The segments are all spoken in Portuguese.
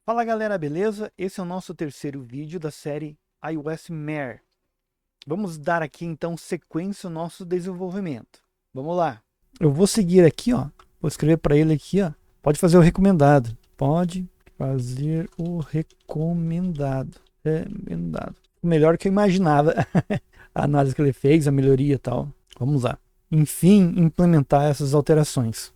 Fala galera, beleza? Esse é o nosso terceiro vídeo da série iOS Mer. Vamos dar aqui então sequência ao nosso desenvolvimento. Vamos lá. Eu vou seguir aqui, ó. Vou escrever para ele aqui, ó. Pode fazer o recomendado. Pode fazer o recomendado. Melhor que eu imaginava. A análise que ele fez, a melhoria e tal. Vamos lá. Enfim, implementar essas alterações.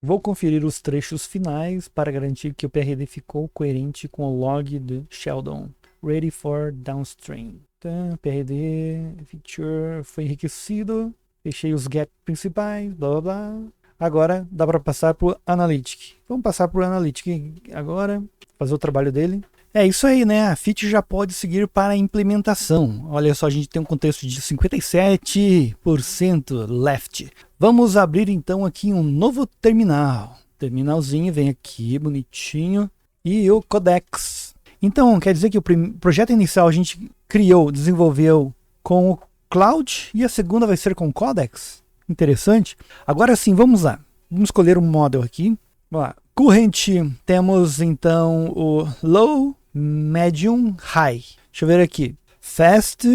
Vou conferir os trechos finais para garantir que o PRD ficou coerente com o log de Sheldon. Ready for downstream. Então, PRD feature foi enriquecido. Fechei os gaps principais, blá blá blá. Agora dá para passar para o Analytics. Vamos passar para o Analytics agora, fazer o trabalho dele. É isso aí, né? A feature já pode seguir para a implementação. Olha só, a gente tem um contexto de 57% left. Vamos abrir então aqui um novo terminal. Terminalzinho, vem aqui, bonitinho. E o Codex. Então, quer dizer que o projeto inicial a gente criou, desenvolveu com o Cloud e a segunda vai ser com o Codex. Interessante. Agora sim, vamos lá. Vamos escolher um model aqui. Vamos lá. Current, temos então o Low, Medium, High. Deixa eu ver aqui. Fast,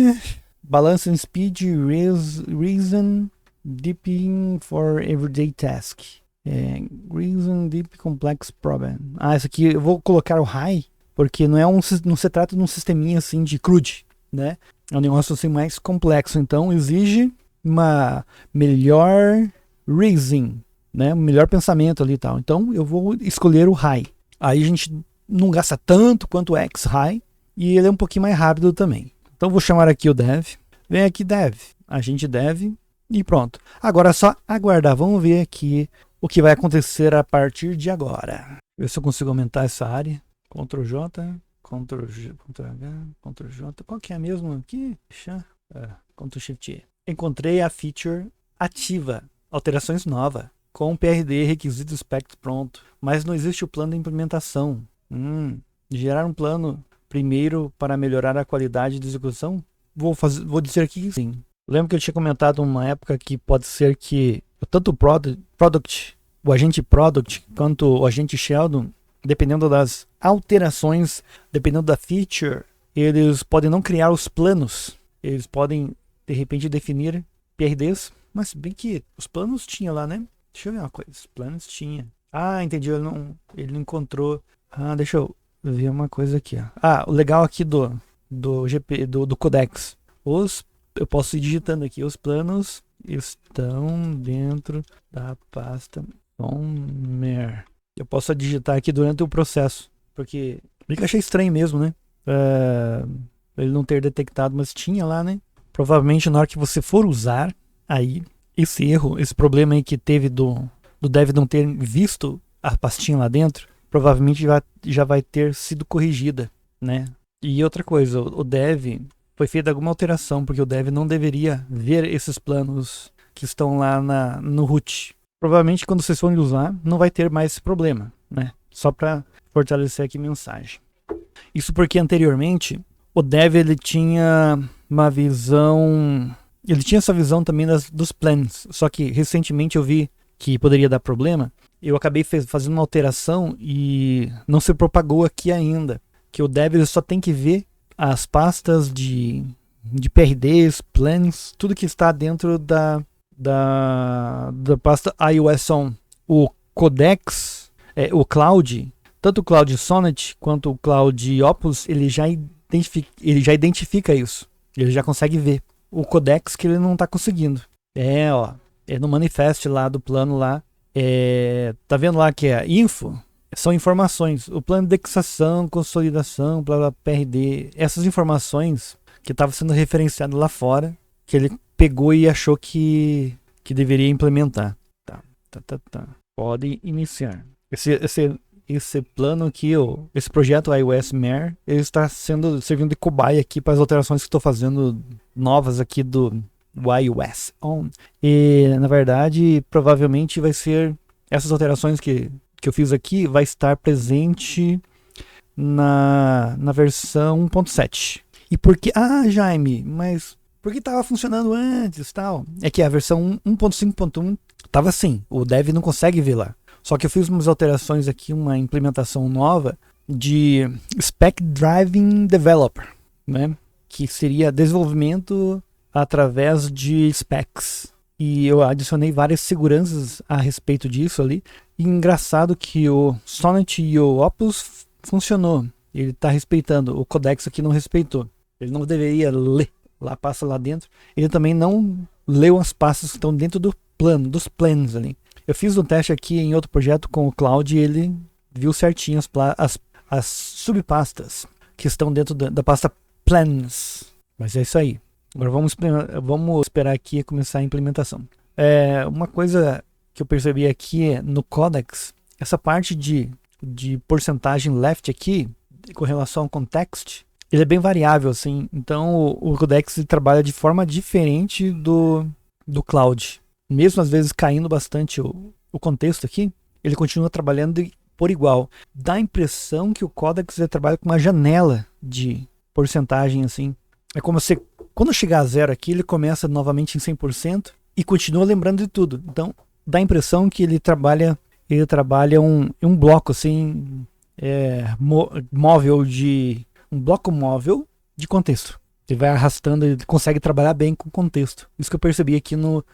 Balance and Speed, Reason, Deep for Everyday Task. Reason, Deep, Complex Problem. Esse aqui eu vou colocar o High, porque não se trata de um sisteminha assim de CRUD, né? É um negócio assim mais complexo, então exige uma melhor reason, né? Um melhor pensamento ali e tal. Então eu vou escolher o High. Aí a gente não gasta tanto quanto o X-High e ele é um pouquinho mais rápido também. Então vou chamar aqui o Dev. Vem aqui Dev, agente Dev e pronto. Agora é só aguardar. Vamos ver aqui o que vai acontecer a partir de agora. Ver se eu consigo aumentar essa área. Ctrl J, Ctrl H, Ctrl J. Qual que é a mesma aqui? Ctrl Shift E. Encontrei a feature ativa, alterações novas, com PRD, requisito spec pronto, mas não existe o plano de implementação. Gerar um plano primeiro para melhorar a qualidade de execução? Vou dizer aqui que sim. Lembro que eu tinha comentado uma época que pode ser que tanto o agente Product, quanto o agente Sheldon, dependendo das alterações, dependendo da feature, eles podem não criar os planos. Eles podem, de repente, definir PRDs, mas bem que os planos tinha lá, né? Deixa eu ver uma coisa. Os planos tinha. Entendi. Ele não encontrou. Deixa eu ver uma coisa aqui. O legal aqui do Codex. Eu posso ir digitando aqui. Os planos estão dentro da pasta Mer. Eu posso digitar aqui durante o processo. Porque eu achei estranho mesmo, né? Ele não ter detectado, mas tinha lá, né? Provavelmente na hora que você for usar, aí esse erro, esse problema aí que teve do Dev não ter visto a pastinha lá dentro, provavelmente já vai ter sido corrigida, né? E outra coisa, o Dev foi feita alguma alteração, porque o Dev não deveria ver esses planos que estão lá no root. Provavelmente quando vocês forem usar, não vai ter mais esse problema, né? Só para fortalecer aqui a mensagem. Isso porque anteriormente o Dev ele tinha uma visão, ele tinha essa visão também dos plans, só que recentemente eu vi que poderia dar problema, eu acabei fazendo uma alteração e não se propagou aqui ainda, que o Dev ele só tem que ver as pastas de PRDs, plans, tudo que está dentro da pasta iOS On. O Codex, o Cloud, tanto o Cloud Sonnet quanto o Cloud Opus, ele já identifica isso. Ele já consegue ver. O Codex que ele não está conseguindo. É no manifest lá do plano lá. Tá vendo lá que é info? São informações. O plano de indexação, consolidação, blá blá, PRD. Essas informações que estavam sendo referenciadas lá fora, que ele pegou e achou que deveria implementar. Tá. Pode iniciar. Esse plano aqui, esse projeto iOS Mer, ele está servindo de cobaia aqui para as alterações que estou fazendo novas aqui do iOS On. E, na verdade, provavelmente vai ser essas alterações que eu fiz aqui, vai estar presente na versão 1.7. E por que... Ah, Jaime, mas por que estava funcionando antes tal? É que a versão 1.5.1 estava assim, o dev não consegue ver lá. Só que eu fiz umas alterações aqui, uma implementação nova de Spec Driving Developer, né? Que seria desenvolvimento através de specs. E eu adicionei várias seguranças a respeito disso ali. E engraçado que o Sonnet e o Opus funcionou. Ele está respeitando. O Codex aqui não respeitou. Ele não deveria ler. Lá passa lá dentro. Ele também não leu as pastas que estão dentro do plano, dos planos ali. Eu fiz um teste aqui em outro projeto com o Cloud e ele viu certinho as subpastas que estão dentro da pasta plans. Mas é isso aí. Agora vamos esperar aqui começar a implementação. Uma coisa que eu percebi aqui no Codex, essa parte de porcentagem left aqui, com relação ao context, ele é bem variável, assim. Então o Codex trabalha de forma diferente do Cloud. Mesmo às vezes caindo bastante o contexto aqui, ele continua trabalhando por igual. Dá a impressão que o Codex trabalha com uma janela de porcentagem, assim. É como se, quando chegar a zero aqui, ele começa novamente em 100% e continua lembrando de tudo. Então, dá a impressão que ele trabalha um bloco, assim, um bloco móvel de contexto. Ele vai arrastando, ele consegue trabalhar bem com contexto. Isso que eu percebi aqui no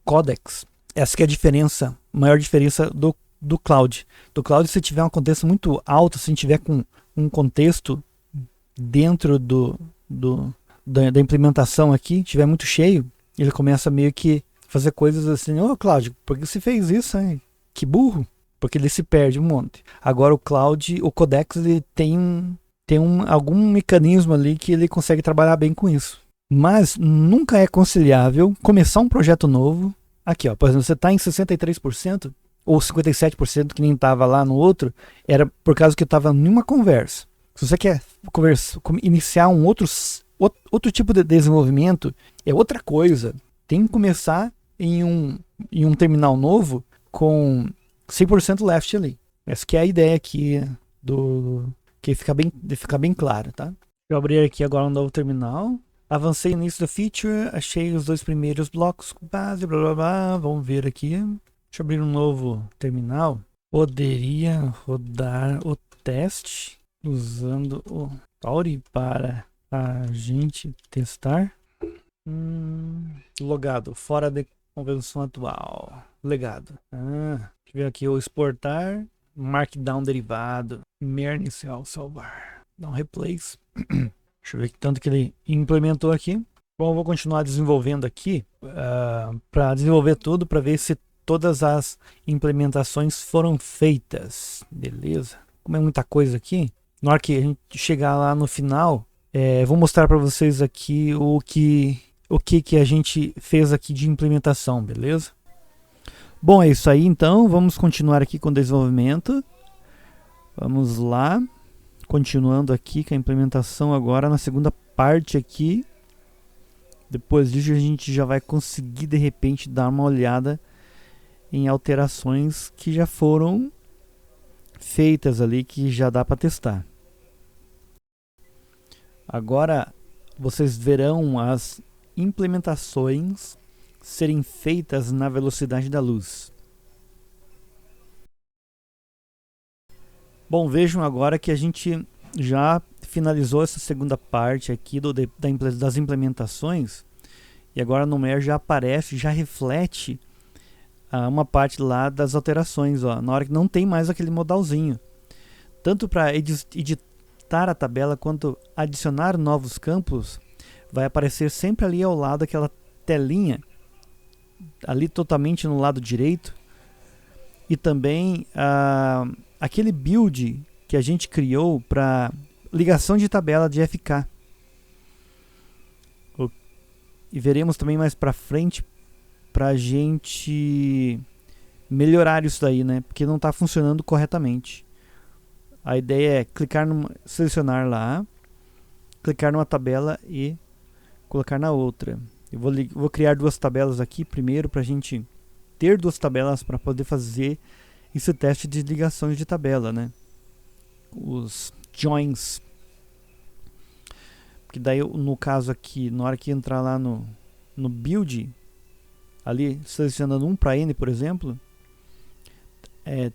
Codex. Essa que é a diferença, a maior diferença do Cloud. Do Cloud, se tiver um contexto muito alto, se tiver com um contexto dentro da implementação aqui, tiver muito cheio, ele começa meio que fazer coisas assim, Cloud, por que você fez isso, hein? Que burro. Porque ele se perde um monte. Agora o Codex, ele tem algum mecanismo ali que ele consegue trabalhar bem com isso. Mas nunca é conciliável começar um projeto novo. Aqui, ó, por exemplo, você está em 63% ou 57% que nem estava lá no outro, era por causa que eu estava em uma conversa. Se você quer iniciar um outro tipo de desenvolvimento, é outra coisa. Tem que começar em um terminal novo com 100% left ali. Essa que é a ideia aqui que fica bem claro, tá? Eu abri aqui agora um novo terminal. Avancei no início da feature, achei os 2 primeiros blocos com base, blá blá blá. Vamos ver aqui. Deixa eu abrir um novo terminal. Poderia rodar o teste usando o Auri para a gente testar. Logado, fora de convenção atual. Legado. Deixa eu ver aqui o exportar. Markdown derivado. Mer inicial salvar. Dá um replace. Deixa eu ver que tanto que ele implementou aqui. Bom, eu vou continuar desenvolvendo aqui para desenvolver tudo, para ver se todas as implementações foram feitas. Beleza? Como é muita coisa aqui, na hora que a gente chegar lá no final, vou mostrar para vocês aqui o que a gente fez aqui de implementação, beleza? Bom, é isso aí então. Vamos continuar aqui com o desenvolvimento. Vamos lá. Continuando aqui com a implementação agora na segunda parte aqui. Depois disso a gente já vai conseguir de repente dar uma olhada em alterações que já foram feitas ali, que já dá para testar. Agora vocês verão as implementações serem feitas na velocidade da luz. Bom, vejam agora que a gente já finalizou essa segunda parte aqui das implementações, e agora no Mer já aparece, já reflete uma parte lá das alterações, ó, na hora que não tem mais aquele modalzinho. Tanto para editar a tabela quanto adicionar novos campos, vai aparecer sempre ali ao lado aquela telinha, ali totalmente no lado direito, e também aquele build que a gente criou para ligação de tabela de FK. E veremos também mais para frente para a gente melhorar isso daí, né? Porque não está funcionando corretamente. A ideia é selecionar lá, clicar numa tabela e colocar na outra. Eu vou criar 2 tabelas aqui primeiro para a gente ter 2 tabelas para poder fazer esse teste de ligações de tabela, né? Os joins. Porque daí, no caso aqui, na hora que entrar lá no build, ali selecionando 1 para N, por exemplo,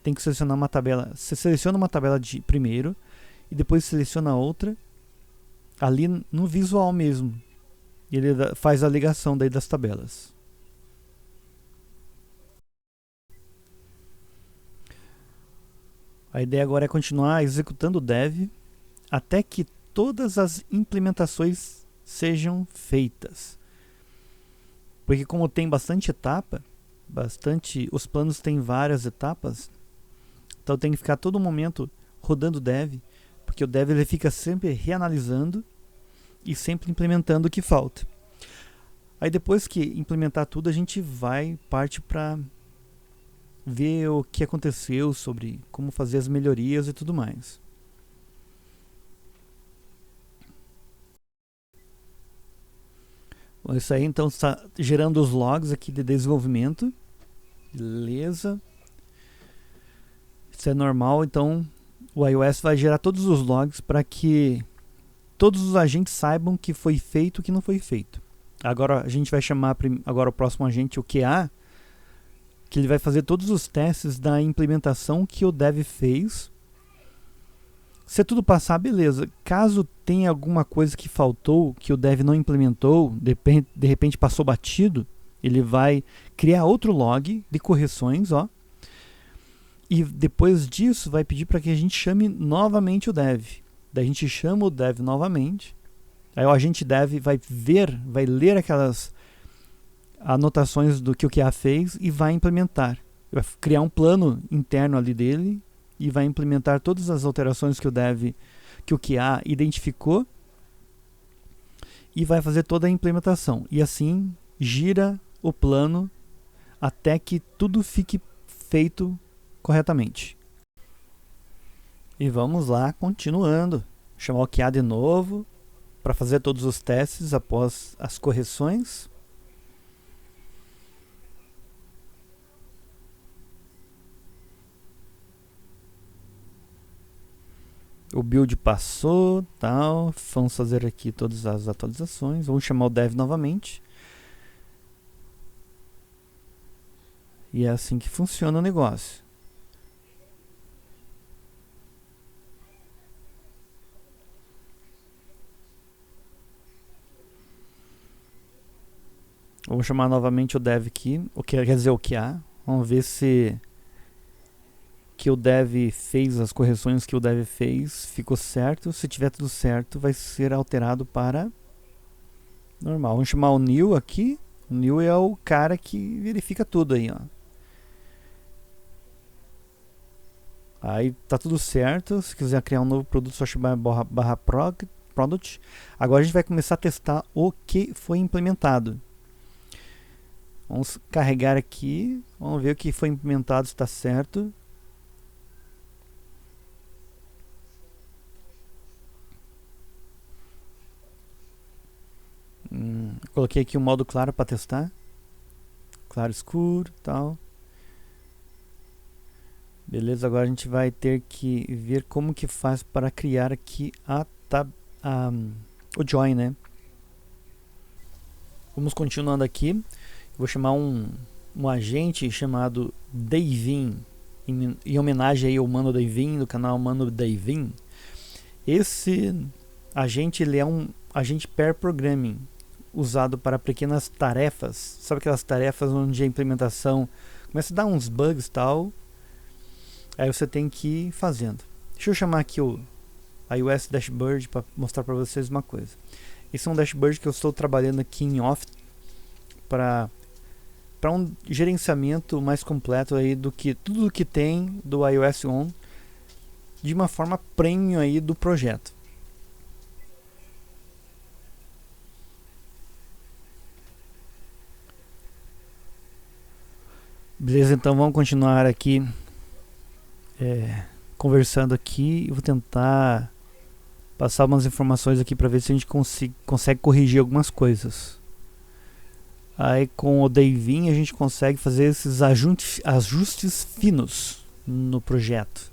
tem que selecionar uma tabela. Você seleciona uma tabela de primeiro e depois seleciona outra ali no visual mesmo. E ele faz a ligação daí das tabelas. A ideia agora é continuar executando o dev até que todas as implementações sejam feitas. Porque como tem bastante etapa, os planos têm várias etapas, então tem que ficar todo momento rodando o dev, porque o dev ele fica sempre reanalisando e sempre implementando o que falta. Aí depois que implementar tudo, a gente parte para ver o que aconteceu, sobre como fazer as melhorias e tudo mais. Bom, isso aí então está gerando os logs aqui de desenvolvimento. Beleza. Isso é normal, então o iOS vai gerar todos os logs para que todos os agentes saibam o que foi feito e o que não foi feito. Agora a gente vai chamar agora o próximo agente, o QA, que ele vai fazer todos os testes da implementação que o dev fez. Se tudo passar, beleza. Caso tenha alguma coisa que faltou, que o dev não implementou, de repente passou batido, ele vai criar outro log de correções, ó. E depois disso vai pedir para que a gente chame novamente o dev. Daí a gente chama o dev novamente. Aí o agente dev vai ler aquelas anotações do que o QA fez e vai implementar. Vai criar um plano interno ali dele e vai implementar todas as alterações que o QA identificou e vai fazer toda a implementação. E assim gira o plano até que tudo fique feito corretamente. E vamos lá, continuando. Chamar o QA de novo para fazer todos os testes após as correções. O build passou, tal. Vamos fazer aqui todas as atualizações. Vamos chamar o dev novamente. E é assim que funciona o negócio. Vamos chamar novamente o dev aqui, quer dizer o QA. Vamos ver se que o dev fez, as correções que o dev fez, ficou certo. Se tiver tudo certo, vai ser alterado para normal. Vamos chamar o new aqui. O new é o cara que verifica tudo aí, ó. Aí tá tudo certo. Se quiser criar um novo produto, só chamar /product. Agora a gente vai começar a testar o que foi implementado. Vamos carregar aqui. Vamos ver o que foi implementado, se está certo. Coloquei aqui o modo claro para testar. Claro, escuro, tal. Beleza, agora a gente vai ter que ver como que faz para criar aqui o join, né? Vamos continuando aqui. Vou chamar um agente chamado Davin, em homenagem aí ao Mano Davin, do canal Mano Davin. Esse agente ele é um agente pair programming, usado para pequenas tarefas. Sabe aquelas tarefas onde a implementação começa a dar uns bugs e tal? Aí você tem que ir fazendo. Deixa eu chamar aqui o iOS Dashboard para mostrar para vocês uma coisa. Esse é um dashboard que eu estou trabalhando aqui em Off para um gerenciamento mais completo aí do que tudo que tem do iOS On, de uma forma premium aí do projeto. Beleza, então vamos continuar aqui conversando aqui. Eu vou tentar passar umas informações aqui para ver se a gente consegue corrigir algumas coisas. Aí com o Davin a gente consegue fazer esses ajustes finos no projeto.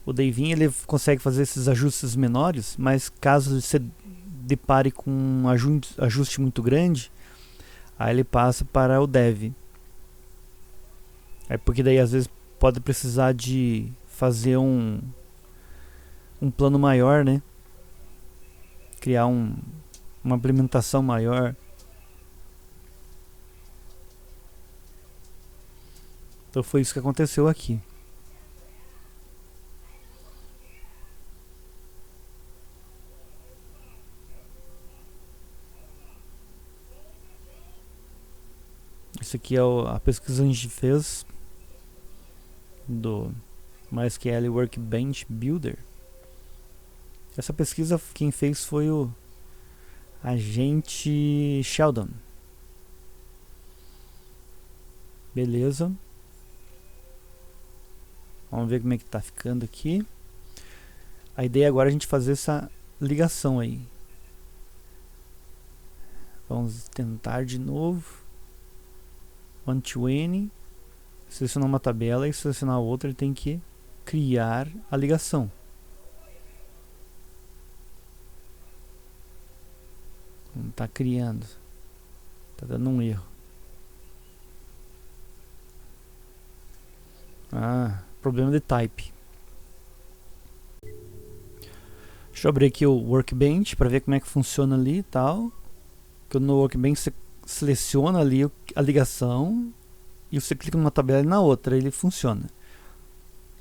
O Devin ele consegue fazer esses ajustes menores, mas caso você depare com um ajuste muito grande, aí ele passa para o Dev. É porque daí às vezes pode precisar de fazer um plano maior, né? Criar uma implementação maior. Então foi isso que aconteceu aqui. Isso aqui é a pesquisa que a gente fez do MySQL Workbench Builder. Essa pesquisa quem fez foi o agente Sheldon. Beleza. Vamos ver como é que tá ficando aqui. A ideia agora é a gente fazer essa ligação aí. Vamos tentar de novo. One to any. Selecionar uma tabela e selecionar outra, ele tem que criar a ligação. Não está criando. Está dando um erro. Problema de type. Deixa eu abrir aqui o Workbench para ver como é que funciona ali e tal. Que no Workbench você seleciona ali a ligação e você clica numa tabela e na outra ele funciona.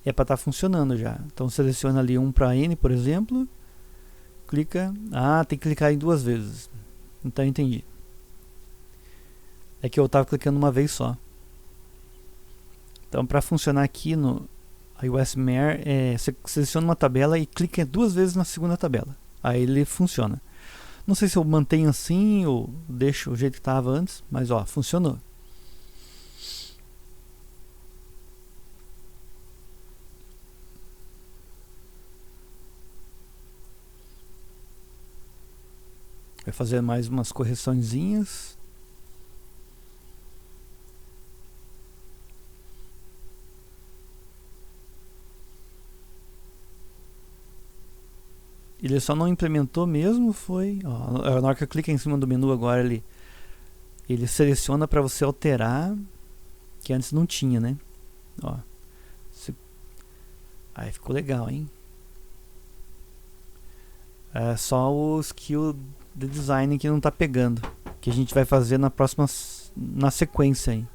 É para estar funcionando já. Então seleciona ali um para N, por exemplo. Clica. Tem que clicar em 2 vezes. Então entendi. É que eu estava clicando uma vez só. Então para funcionar aqui no iOS Mer, você seleciona uma tabela e clica 2 vezes na segunda tabela. Aí ele funciona. Não sei se eu mantenho assim ou deixo o jeito que estava antes, mas ó, funcionou. Vai fazer mais umas correçõezinhas. Ele só não implementou mesmo, foi... Ó, na hora que eu clico em cima do menu agora, ele seleciona para você alterar, que antes não tinha, né? Ó, aí ficou legal, hein? É só o skill de design que não tá pegando, que a gente vai fazer na sequência aí.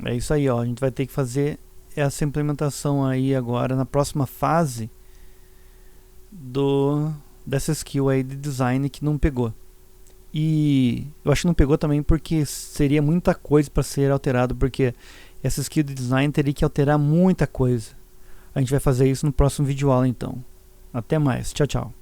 É isso aí, ó. A gente vai ter que fazer essa implementação aí agora na próxima fase dessa skill aí de design que não pegou. E eu acho que não pegou também porque seria muita coisa para ser alterado, porque essa skill de design teria que alterar muita coisa. A gente vai fazer isso no próximo vídeo aula então. Até mais. Tchau, tchau.